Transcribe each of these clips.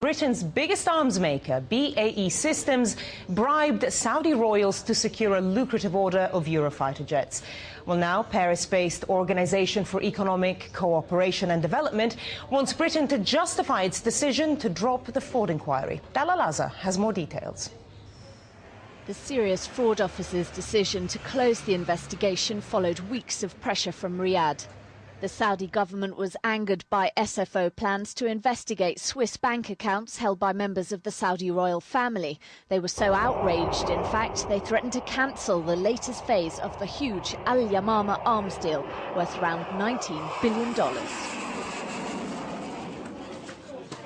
Britain's biggest arms maker, BAE Systems, bribed Saudi royals to secure a lucrative order of Eurofighter jets. Well, now, Paris-based Organisation for Economic Cooperation and Development wants Britain to justify its decision to drop the fraud inquiry. Aljazeera has more details. The Serious Fraud Office's decision to close the investigation followed weeks of pressure from Riyadh. The Saudi government was angered by SFO plans to investigate Swiss bank accounts held by members of the Saudi royal family. They were so outraged, in fact, they threatened to cancel the latest phase of the huge Al-Yamama arms deal, worth around $19 billion.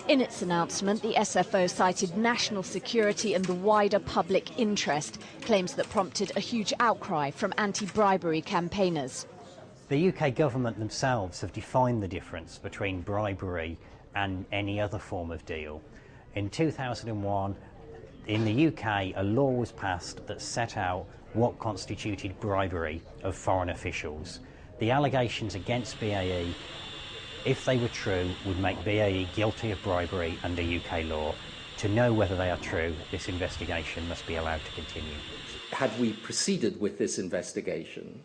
In its announcement, the SFO cited national security and the wider public interest, claims that prompted a huge outcry from anti-bribery campaigners. The UK government themselves have defined the difference between bribery and any other form of deal. In 2001, in the UK, a law was passed that set out what constituted bribery of foreign officials. The allegations against BAE, if they were true, would make BAE guilty of bribery under UK law. To know whether they are true, this investigation must be allowed to continue. Had we proceeded with this investigation,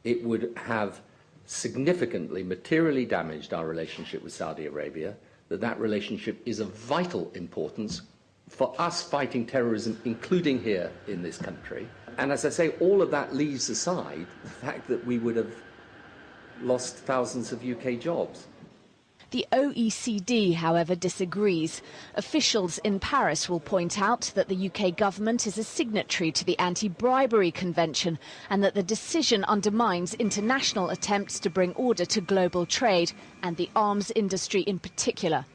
it would have significantly, materially damaged our relationship with Saudi Arabia, that relationship is of vital importance for us fighting terrorism, including here in this country. And as I say, all of that leaves aside the fact that we would have lost thousands of UK jobs. The OECD, however, disagrees. Officials in Paris will point out that the UK government is a signatory to the Anti-Bribery Convention and that the decision undermines international attempts to bring order to global trade and the arms industry in particular.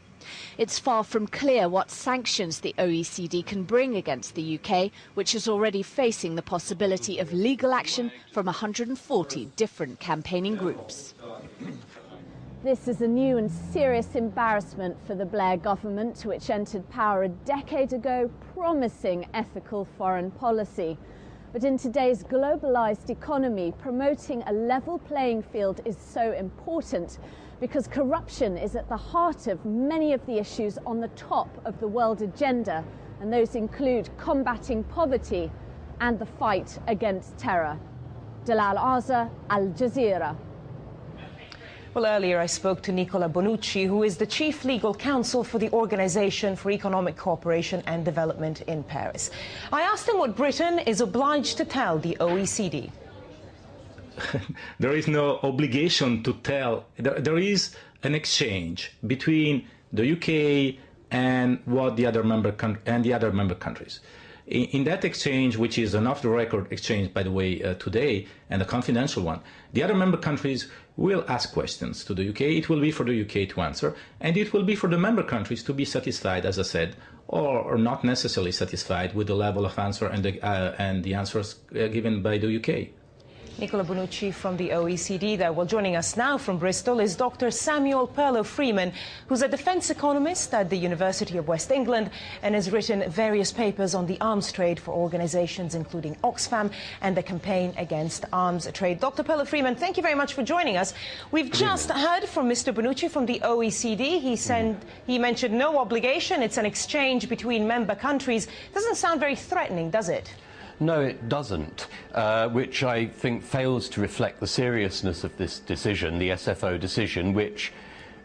It's far from clear what sanctions the OECD can bring against the UK, which is already facing the possibility of legal action from 140 different campaigning groups. This is a new and serious embarrassment for the Blair government, which entered power a decade ago promising ethical foreign policy. But in today's globalized economy, promoting a level playing field is so important because corruption is at the heart of many of the issues on the top of the world agenda, and those include combating poverty and the fight against terror. Dalal Azza, Aljazeera. Well, earlier I spoke to Nicola Bonucci, who is the Chief Legal Counsel for the Organisation for Economic Cooperation and Development in Paris. I asked him what Britain is obliged to tell the OECD. There is no obligation to tell. There is an exchange between the UK and the other member countries. In that exchange, which is an off-the-record exchange, by the way, today, and a confidential one, the other member countries will ask questions to the UK. It will be for the UK to answer, and it will be for the member countries to be satisfied, as I said, or not necessarily satisfied with the level of answer and the answers given by the UK. Nicola Bonucci from the OECD there. Well, joining us now from Bristol is Dr. Samuel Perlow-Freeman, who's a defence economist at the University of West England and has written various papers on the arms trade for organisations including Oxfam and the campaign against arms trade. Dr. Perlow-Freeman, thank you very much for joining us. We've just heard from Mr. Bonucci from the OECD. He mentioned no obligation. It's an exchange between member countries. Doesn't sound very threatening, does it? No, it doesn't, which I think fails to reflect the seriousness of this decision, the SFO decision, which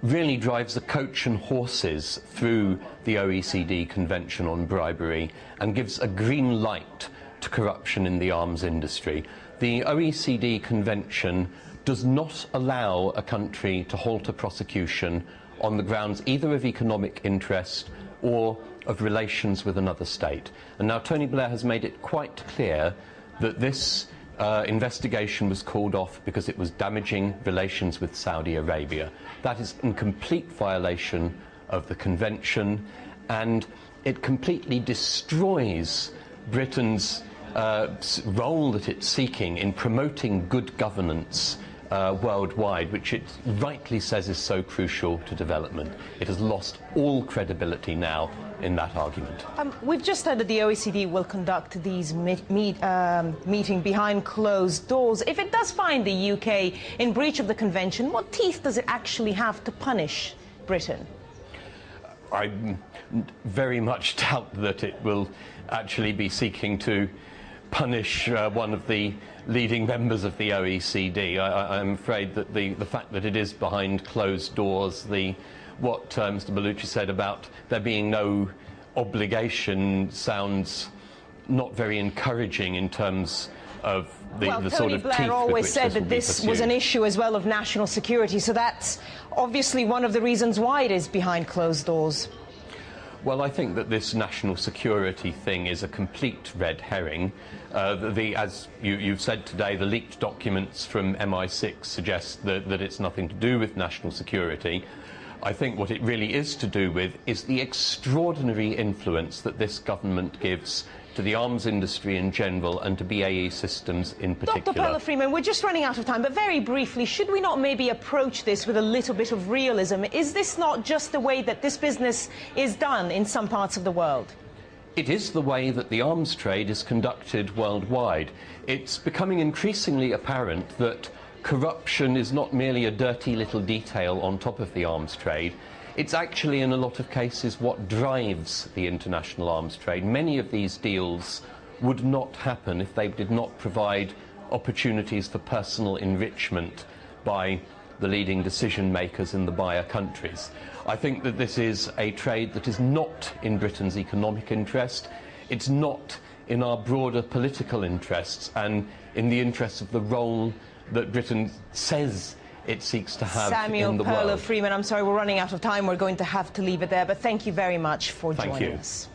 really drives the coach and horses through the OECD Convention on Bribery and gives a green light to corruption in the arms industry. The OECD Convention does not allow a country to halt a prosecution on the grounds either of economic interest or of relations with another state. And now Tony Blair has made it quite clear that this investigation was called off because it was damaging relations with Saudi Arabia. That is in complete violation of the convention, and it completely destroys Britain's role that it's seeking in promoting good governance worldwide, which it rightly says is so crucial to development. It has lost all credibility now in that argument. We've just heard that the OECD will conduct these meeting behind closed doors. If it does find the UK in breach of the convention, what teeth does it actually have to punish Britain? I very much doubt that it will actually be seeking to punish one of the leading members of the OECD. I'm afraid that the fact that it is behind closed doors, what Mr. Bellucci said about there being no obligation sounds not very encouraging in terms of the sort of teeth with which this will be pursued. Well, Tony Blair always said that this was an issue as well of national security, so that's obviously one of the reasons why it is behind closed doors. Well, I think that this national security thing is a complete red herring. As you've said today, the leaked documents from MI6 suggest that it's nothing to do with national security. I think what it really is to do with is the extraordinary influence that this government gives to the arms industry in general and to BAE Systems in particular. Dr. Pella-Freeman, we're just running out of time, but very briefly, should we not maybe approach this with a little bit of realism? Is this not just the way that this business is done in some parts of the world? It is the way that the arms trade is conducted worldwide. It's becoming increasingly apparent that corruption is not merely a dirty little detail on top of the arms trade. It's actually, in a lot of cases, what drives the international arms trade. Many of these deals would not happen if they did not provide opportunities for personal enrichment by the leading decision makers in the buyer countries. I think that this is a trade that is not in Britain's economic interest. It's not in our broader political interests and in the interests of the role that Britain says it seeks to have in the world. Samuel Pella-Freeman, I'm sorry, we're running out of time. We're going to have to leave it there, but thank you very much for joining us.